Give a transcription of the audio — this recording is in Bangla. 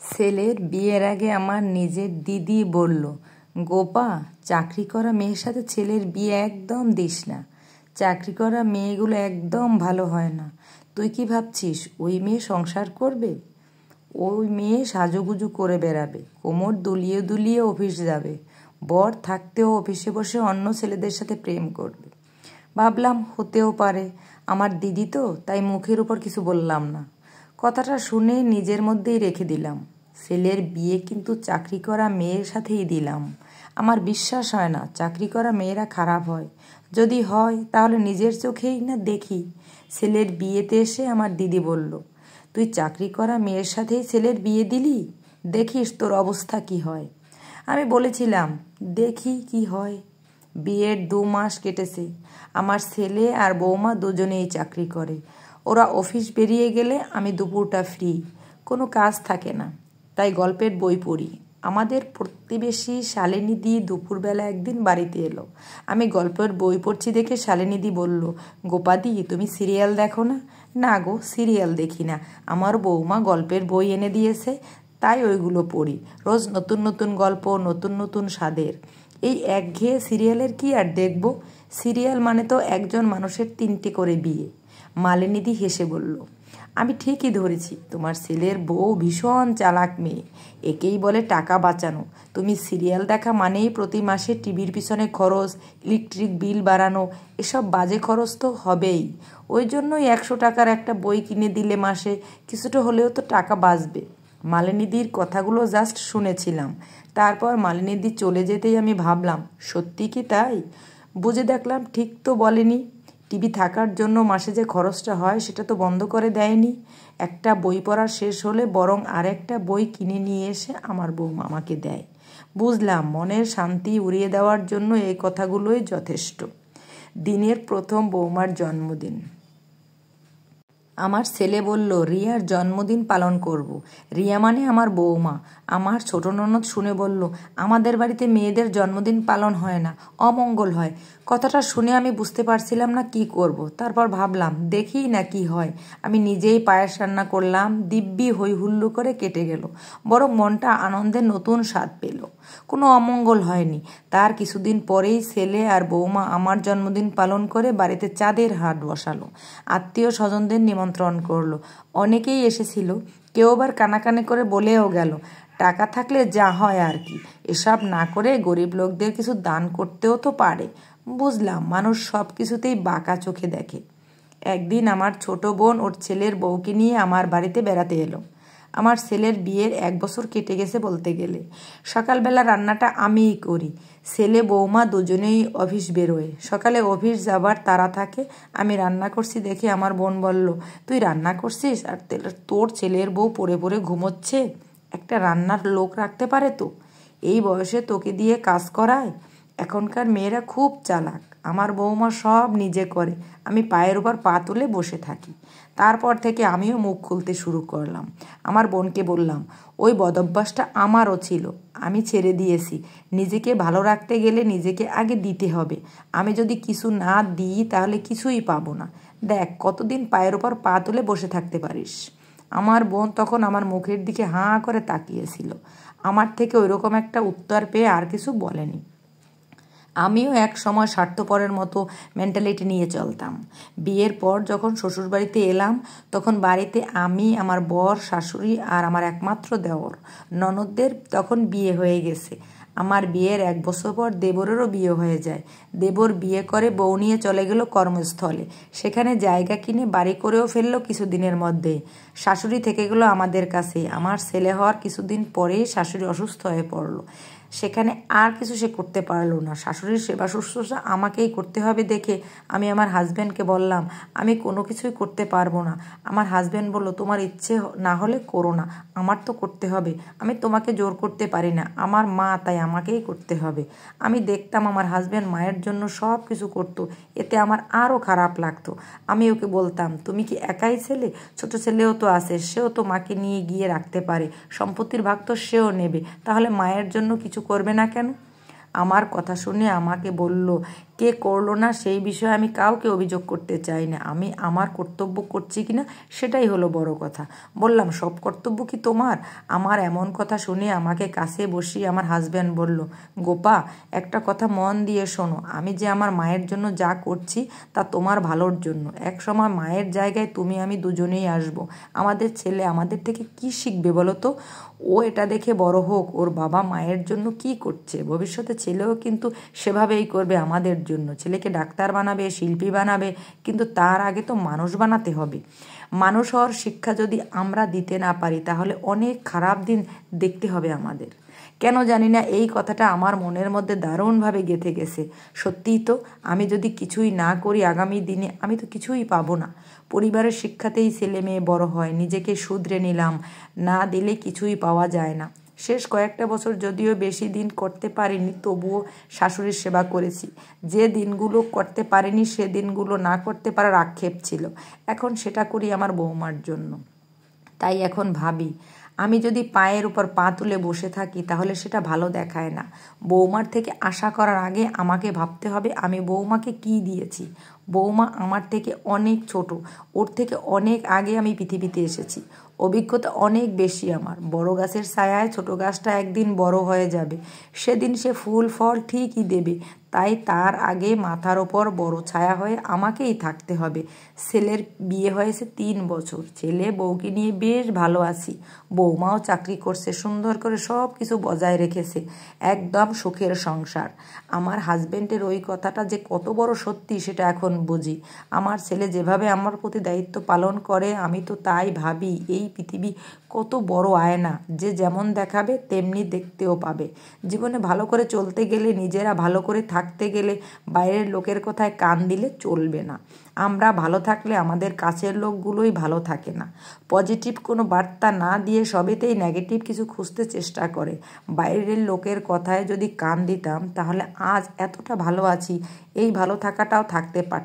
ছেলের বিয়ের আগে আমার নিজের দিদি বলল, গোপা, চাকরি করা মেয়ের সাথে ছেলের বিয়ে একদম দিস না। চাকরি করা মেয়েগুলো একদম ভালো হয় না। তুই কি ভাবছিস ওই মেয়ে সংসার করবে? ওই মেয়ে সাজুগুজু করে বেড়াবে, কোমর দুলিয়ে দুলিয়ে অফিস যাবে, বর থাকতেও অফিসে বসে অন্য ছেলেদের সাথে প্রেম করবে। ভাবলাম হতেও পারে, আমার দিদি তো, তাই মুখের উপর কিছু বললাম না। কথাটা শুনে নিজের মধ্যেই রেখে দিলাম। ছেলের বিয়ে কিন্তু চাকরি করা মেয়ের সাথেই দিলাম। আমার বিশ্বাস হয় না চাকরি করা মেয়েরা খারাপ হয়। যদি হয় তাহলে নিজের চোখেই না দেখি। ছেলের বিয়েতে এসে আমার দিদি বলল, তুই চাকরি করা মেয়ের সাথেই ছেলের বিয়ে দিলি, দেখিস তোর অবস্থা কি হয়। আমি বলেছিলাম দেখি কি হয়। বিয়ের 2 মাস কেটেছে। আমার ছেলে আর বৌমা দুজনেই চাকরি করে। ওরা অফিস বেরিয়ে গেলে আমি দুপুরটা ফ্রি, কোনো কাজ থাকে না, তাই গল্পের বই পড়ি। আমাদের প্রতিবেশী শালিনীদি দুপুরবেলা একদিন বাড়িতে এলো। আমি গল্পের বই পড়ছি দেখে শালিনীদি বলল, গোপাদি, তুমি সিরিয়াল দেখো না? না গো, সিরিয়াল দেখি না, আমার বৌমা গল্পের বই এনে দিয়েছে, তাই ওইগুলো পড়ি। রোজ নতুন নতুন গল্প, নতুন নতুন স্বাদের। এই একঘেয়ে সিরিয়ালের কি আর দেখব? সিরিয়াল মানে তো একজন মানুষের 3টে করে বিয়ে। মালিনীদি হেসে বলল, আমি ঠিকই ধরেছি, তোমার ছেলের বউ ভীষণ চালাক মেয়ে। একেই বলে টাকা বাঁচানো। তুমি সিরিয়াল দেখা মানেই প্রতি মাসে টিভির পিছনে খরচ, ইলেকট্রিক বিল বাড়ানো, এসব বাজে খরচ তো হবেই। ওই জন্যই 100 টাকার একটা বই কিনে দিলে মাসে কিছুটা হলেও তো টাকা বাঁচবে। মালিনীদির কথাগুলো জাস্ট শুনেছিলাম। তারপর মালিনীদি চলে যেতেই আমি ভাবলাম, সত্যি কি তাই? বুঝে দেখলাম ঠিক তো বলেনি। টিভি থাকার জন্য মাসে যে খরচটা হয় সেটা তো বন্ধ করে দেয়নি। একটা বই পড়া শেষ হলে বরং আরেকটা বই কিনে নিয়ে এসে আমার বৌমা আমাকে দেয়। বুঝলাম মনের শান্তি উড়িয়ে দেওয়ার জন্য এই কথাগুলোই যথেষ্ট। দিনের প্রথম বৌমার জন্মদিন। আমার ছেলে বলল, রিয়ার জন্মদিন পালন করব। রিয়া মানে আমার বৌমা। আমার ছোট ননদ শুনে বলল, আমাদের বাড়িতে মেয়েদের জন্মদিন পালন হয় না, অমঙ্গল হয়। কথাটা শুনে আমি বুঝতে পারছিলাম না কি করব। তারপর ভাবলাম দেখি না কি হয়। আমি নিজেই পায়েস রান্না করলাম, দিব্যি হই হুল্লো করে কেটে গেল। বরং মনটা আনন্দের নতুন স্বাদ পেল। কোনো অমঙ্গল হয়নি। তার কিছুদিন পরেই ছেলে আর বৌমা আমার জন্মদিন পালন করে বাড়িতে চাঁদের হাট বসালো। আত্মীয় স্বজনদের নিমন্ত্রণ করলো। অনেকেই এসেছিল। কেউ আবার কানাকানি করে বলেও গেল, টাকা থাকলে যা হয় আর কি, এসব না করে গরিব লোকদের কিছু দান করতেও তো পারে। বুঝলাম মানুষ সব কিছুতেই বাঁকা চোখে দেখে। একদিন আমার ছোট বোন ওর ছেলের বউকে নিয়ে আমার বাড়িতে বেড়াতে এলো। আমার ছেলের বিয়ের 1 বছর কেটে গেছে বলতে গেলে। সকালবেলা রান্নাটা আমিই করি। ছেলে বৌমা দুজনেই অফিস বেরোয়। সকালে অফিস যাবার তাড়া থাকে। আমি রান্না করছি দেখে আমার বোন বলল, তুই রান্না করছিস আর তোর ছেলের বউ পড়ে পড়ে ঘুমোচ্ছে? একটা রান্নার লোক রাখতে পারে তো? এই বয়সে তোকে দিয়ে কাজ করায়? এখনকার মেয়েরা খুব চালাক। আমার বৌমা সব নিজে করে, আমি পায়ের উপর পা তুলে বসে থাকি। তারপর থেকে আমিও মুখ খুলতে শুরু করলাম। আমার বোনকে বললাম, ওই বদভ্যাসটা আমারও ছিল, আমি ছেড়ে দিয়েছি। নিজেকে ভালো রাখতে গেলে নিজেকে আগে দিতে হবে। আমি যদি কিছু না দিই তাহলে কিছুই পাবো না। দেখ কতদিন পায়ের উপর পা তুলে বসে থাকতে পারিস। আমার বোন তখন আমার মুখের দিকে হাঁ করে তাকিয়েছিল। আমার থেকে ওইরকম একটা উত্তর পেয়ে আর কিছু বলেনি। আমিও এক সময় স্বার্থপরের মতো মেন্টালিটি নিয়ে চলতাম। বিয়ের পর যখন শ্বশুরবাড়িতে এলাম তখন বাড়িতে আমি, আমার বর, শাশুড়ি আর আমার একমাত্র দেওর। ননদদের তখন বিয়ে হয়ে গেছে। আমার বিয়ের 1 বছর পর দেবরেরও বিয়ে হয়ে যায়। দেবর বিয়ে করে বউ নিয়ে চলে গেল কর্মস্থলে। সেখানে জায়গা কিনে বাড়ি করেও ফেললো কিছুদিনের মধ্যে। শাশুড়ি থেকে গেলো আমাদের কাছে। আমার ছেলে হওয়ার কিছুদিন পরেই শাশুড়ি অসুস্থ হয়ে পড়লো। সেখানে আর কিছু সে করতে পারলো না। শাশুড়ির সেবা শুশ্রূষা আমাকেই করতে হবে দেখে আমি আমার হাজব্যান্ডকে বললাম, আমি কোনো কিছুই করতে পারবো না। আমার হাজব্যান্ড বলল, তোমার ইচ্ছে না হলে করো না, আমার তো করতে হবে। আমি তোমাকে জোর করতে পারি না, আমার মা, তাই আমাকেই করতে হবে। আমি দেখতাম আমার হাজব্যান্ড মায়ের জন্য সব কিছু করতো, এতে আমার আরও খারাপ লাগতো। আমি ওকে বলতাম, তুমি কি একাই ছেলে? ছোট ছেলেও তো আছে, সেও তো মাকে নিয়ে গিয়ে রাখতে পারে, সম্পত্তির ভাগ তো সেও নেবে, তাহলে মায়ের জন্য কিছু করবে না কেন? আমার কথা শুনে আমাকে বলল, কে করলো না সেই বিষয়ে আমি কাউকে অভিযোগ করতে চাই না, আমি আমার কর্তব্য করছি কিনা সেটাই হলো বড় কথা। বললাম, সব কর্তব্য কি তোমার? আমার এমন কথা শুনে আমাকে কাছে বসিয়ে আমার হাজব্যান্ড বলল, গোপা, একটা কথা মন দিয়ে শোনো, আমি যে আমার মায়ের জন্য যা করছি তা তোমার ভালোর জন্য। এক সময় মায়ের জায়গায় তুমি আমি দুজনেই আসবো। আমাদের ছেলে আমাদের থেকে কি শিখবে বলো তো? ও এটা দেখে বড় হোক, ওর বাবা মায়ের জন্য কি করছে। ভবিষ্যতে ছেলেও কিন্তু সেভাবেই করবে আমাদের জন্য। ছেলেকে ডাক্তার বানাবে, শিল্পী বানাবে, কিন্তু তার আগে তো মানুষ বানাতে হবে। মানুষ হওয়ার শিক্ষা যদি আমরা দিতে না পারি তাহলে অনেক খারাপ দিন দেখতে হবে আমাদের। কেন জানি না এই কথাটা আমার মনের মধ্যে দারুণভাবে গেঁথে গেছে। সত্যিই তো, আমি যদি কিছুই না করি আগামী দিনে আমি তো কিছুই পাবো না। পরিবারের শিক্ষাতেই ছেলে মেয়ে বড় হয়। নিজেকে শুধরে নিলাম, না দিলে কিছুই পাওয়া যায় না। শেষ কয়েকটা বছর যদিও বেশি দিন করতে পারিনি, তবুও শাশুড়ির সেবা করেছি। যে দিনগুলো করতে পারিনি সে দিনগুলো না করতে পারার আক্ষেপ ছিল। এখন সেটা করি আমার বৌমার জন্য। তাই এখন ভাবি, আমি যদি পায়ের উপর পা তুলে বসে থাকি তাহলে সেটা ভালো দেখায় না। বৌমার থেকে আশা করার আগে আমাকে ভাবতে হবে আমি বৌমাকে কি দিয়েছি। বৌমা আমার থেকে অনেক ছোট, ওর থেকে অনেক আগে আমি পৃথিবীতে এসেছি। অভিজ্ঞতা অনেক বেশি আমার। বড় গাছের ছায়ায় ছোট গাছটা একদিন বড় হয়ে যাবে, সেদিন সে ফুল ফল ঠিকই দেবে। তাই তার আগে মাথার ওপর বড় ছায়া হয়ে আমাকেই থাকতে হবে। ছেলের বিয়ে হয়েছে 3 বছর, ছেলে বউকে নিয়ে বেশ ভালো আছি। বৌমাও চাকরি করছে, সুন্দর করে সব কিছু বজায় রেখেছে, একদম সুখের সংসার। আমার হাজবেন্ডের ওই কথাটা যে কত বড় সত্যি সেটা এখন বুঝি। আমার ছেলে যেভাবে আমার প্রতি দায়িত্ব পালন করে আমি তো তাই ভাবি এই পৃথিবী কত বড় আয়না, যে যেমন দেখাবে তেমনি দেখতেও পাবে। জীবনে ভালো করে চলতে গেলে, নিজেরা ভালো করে থাকতে গেলে বাইরের লোকের কথায় কান দিলে চলবে না। আমরা ভালো থাকলে আমাদের কাছের লোকগুলোই ভালো থাকে না। পজিটিভ কোনো বার্তা না দিয়ে সবেতেই নেগেটিভ কিছু খুঁজতে চেষ্টা করে। বাইরের লোকের কথায় যদি কান দিতাম তাহলে আজ এতটা ভালো আছি, এই ভালো থাকাটাও থাকতে পারতাম।